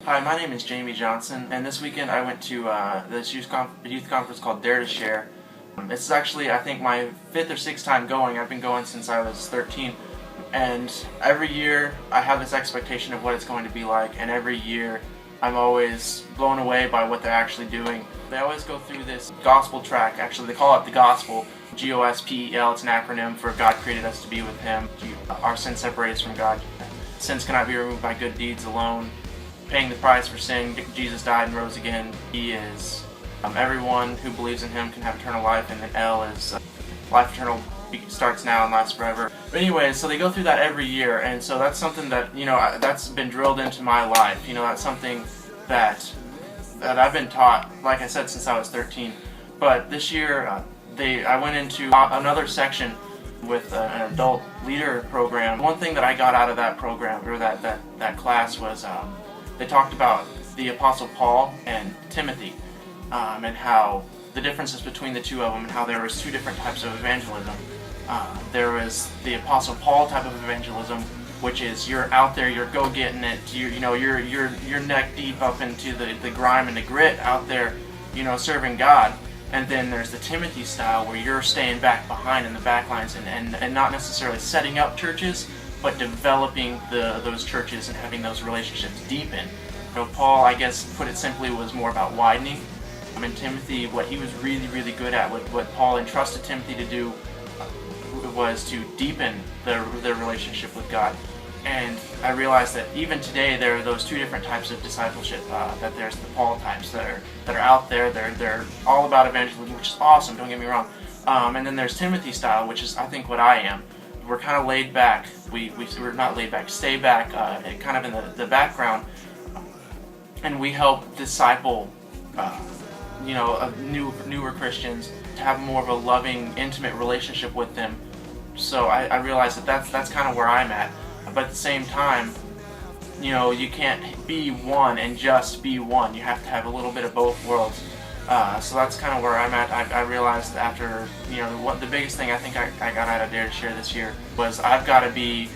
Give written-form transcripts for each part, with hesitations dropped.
Hi, my name is Jamie Johnson, and this weekend I went to this youth conference called Dare2Share. It's actually, I think, my 5th or 6th time going. I've been going since I was 13, and every year I have this expectation of what it's going to be like, and every year I'm always blown away by what they're actually doing. They always go through this gospel track. Actually, they call it the gospel. GOSPEL, it's an acronym for God created us to be with Him. Our sin separates us from God. Sins cannot be removed by good deeds alone. Paying the price for sin, Jesus died and rose again. He is everyone who believes in Him can have eternal life, and then L is life eternal starts now and lasts forever. But anyway, so they go through that every year, and so that's something that, that's been drilled into my life. That's something that I've been taught, like I said, since I was 13. But this year, I went into another section with an adult leader program. One thing that I got out of that program, or that class, was they talked about the Apostle Paul and Timothy, and how the differences between the two of them, and how there was two different types of evangelism. There was the Apostle Paul type of evangelism, which is you're out there, you're go-getting it, you're neck deep up into the grime and the grit out there, serving God. And then there's the Timothy style, where you're staying back behind in the back lines and not necessarily setting up churches, but developing those churches and having those relationships deepen. Paul, I guess, put it simply, was more about widening. And Timothy, what he was really, really good at, what Paul entrusted Timothy to do, was to deepen their relationship with God. And I realized that even today there are those two different types of discipleship. That there's the Paul types that are out there. They're all about evangelism, which is awesome. Don't get me wrong. And then there's Timothy style, which is, I think, what I am. We're kind of laid back. We're not laid back. Stay back, kind of in the background, and we help disciple, newer Christians to have more of a loving, intimate relationship with them. So I realize that's kind of where I'm at. But at the same time, you can't be one and just be one. You have to have a little bit of both worlds. So that's kind of where I'm at. I realized after, what the biggest thing I think I got out of Dare2Share this year was I've got to be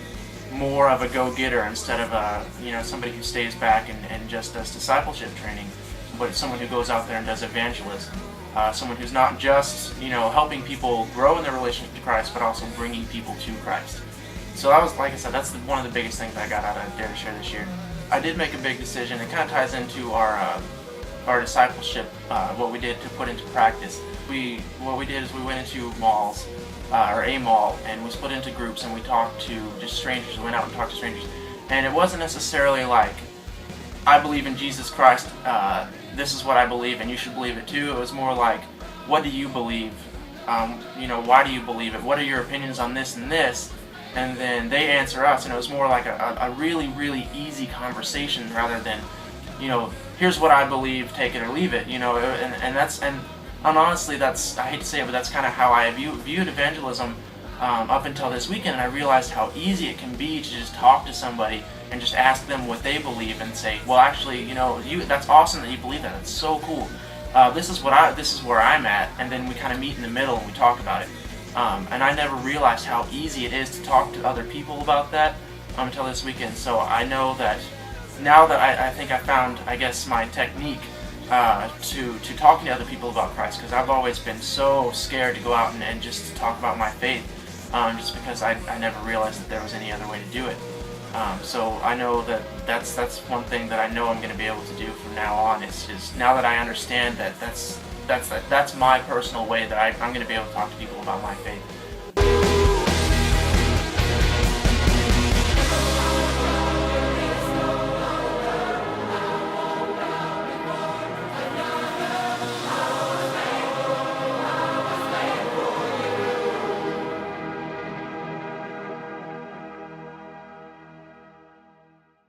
more of a go-getter instead of somebody who stays back and just does discipleship training, but someone who goes out there and does evangelism. Someone who's not just, helping people grow in their relationship to Christ, but also bringing people to Christ. So that was, like I said, that's one of the biggest things I got out of Dare2Share this year. I did make a big decision. It kind of ties into our discipleship, what we did to put into practice. What we did is we went into malls, or a mall, and we split into groups, and we talked to just strangers. We went out and talked to strangers. And it wasn't necessarily like, I believe in Jesus Christ, this is what I believe, and you should believe it too. It was more like, what do you believe? Why do you believe it? What are your opinions on this and this? And then they answer us, and it was more like a really, really easy conversation rather than, here's what I believe, take it or leave it, and honestly, that's, I hate to say it, but that's kind of how I viewed evangelism up until this weekend, and I realized how easy it can be to just talk to somebody and just ask them what they believe and say, well, actually, that's awesome that you believe that, that's so cool. This is where I'm at, and then we kind of meet in the middle and we talk about it. And I never realized how easy it is to talk to other people about that until this weekend. So I know that now that I think I found, I guess, my technique to talking to other people about Christ, because I've always been so scared to go out and just talk about my faith, just because I never realized that there was any other way to do it. So I know that that's one thing that I know I'm going to be able to do from now on. It's just, now that I understand that that's my personal way that I'm going to be able to talk to people about my faith.